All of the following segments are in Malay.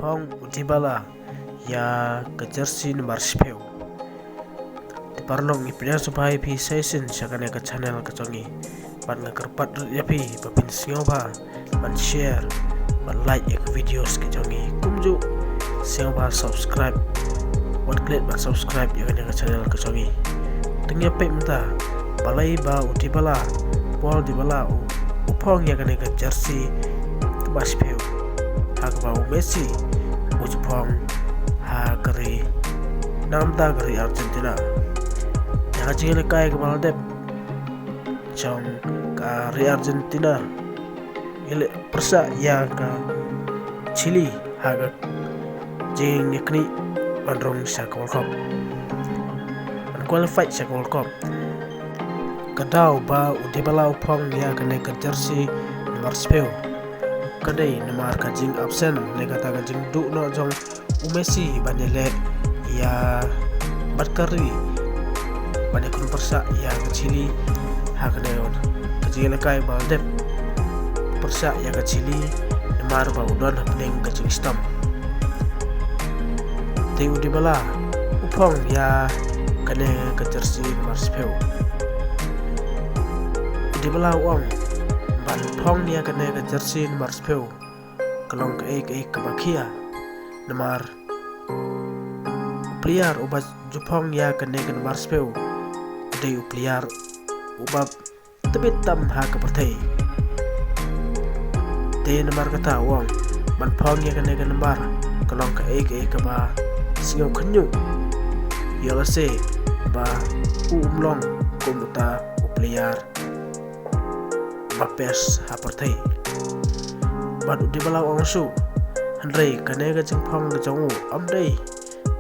Upong Dybala ya ke jersey nomor 10. Di parlong ipinang subai pi session syakane ke channel kecongi. Ban ngekerpat ya pi babin singoba ban share ban like ya ke videos kecongi. Kumju singoba subscribe. Buat klik ban subscribe ya ke channel kecongi. Tengnya pe minta balai ba Dybala Paul Dybala Upong ya ke jersey nomor 10. Hak Messi Upong ha kari namta kari Argentina yang jing lekai ke Maldep jong kari Argentina ile persa ya ke Chili ha jing yakni bandrong sak World Cup and qualified sak World Cup kadau ba Dybala Upong ya ke jersey nomor 10 kadai nomor kajing absen negata kajing du no jong Messi banele ya batkari pada kun persa ya kecili hak neon kajing lekai Maldep persa ya kecili nomor ba udon hapning kajing stam te Dybala Upong ya kane ke jersey nomor 10 Dybala Upong ban Upong ya kane ke jersey nomor 10 kelong ke bakia nomor player ubat Upong ya kane ke nomor 10 dei player ubat tebet tam ha ke pertai te nomor kata wong ban Upong ya kane ke nomor kelong ke ba singo khnyu yola se ba umlong komuta player bapes ha pertai ban Dybala Upong su Henry kane ga jingpong ga jongu amdei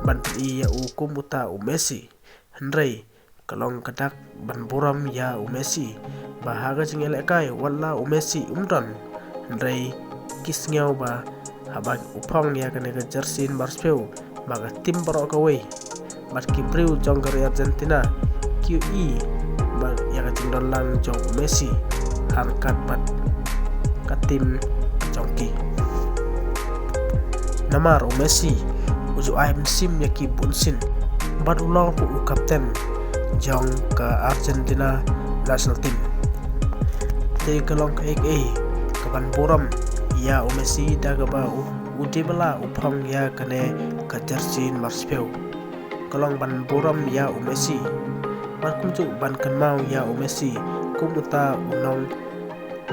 ban i ya komuta Messi Henry kalong kadak ban buram ya Messi bahaga jing elekai walla Messi umdan Henry kisngau ba habag Upong ya kane ga jersey nomor 10 baga tim barok kawe bat kipriu jong kari Argentina QE ba ya ga jing dolang jong Messi harkat bat katim jongki namar Messi uju aim sim yaki bunsin bat ulang pu kapten jong ke Argentina national team te kalong ke kaban buram ya Messi daga ba Dybala Upong ya kane ke jersey nomor 10 kalong ban buram ya Messi ban kumju ban kenmau ya Messi kumuta unong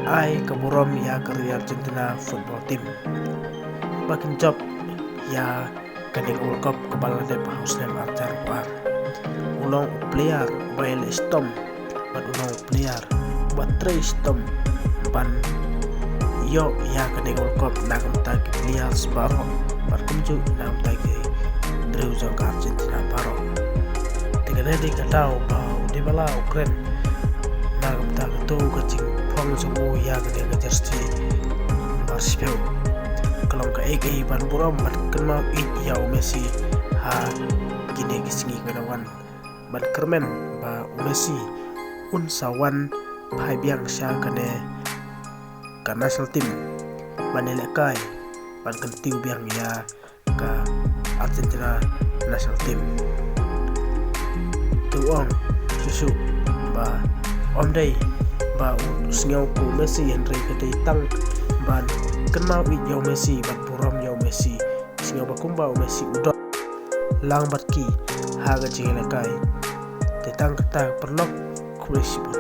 ai ke buram ya ke Argentina football team bakin job ya kane World Cup kepala de Hauslem Arjar war ulong player bail stom ban ulong player bat tre stom ban yo ya kane World Cup nagam tag players baro bar kumju nam tag drew jong Argentina baro tigane di katau ba Dybala Ukraine nagam tag to kacing pong sumu ya kane jersey nomor 10 kalong ke ban buram bat kenmau ya Messi ha kini kisingi kenawan ban kermen ba Messi sawan pai biang sya kane ka national team banele kai ban kentiu biang ya ka Argentina national team tuong susu ba omdei ba usngau ku Messi Henry kedai tang ban kenal ya Messi ban buram ya Messi singa bakumba Messi udah lang bat ki haga jingele kai tetang kata perlok kulesibun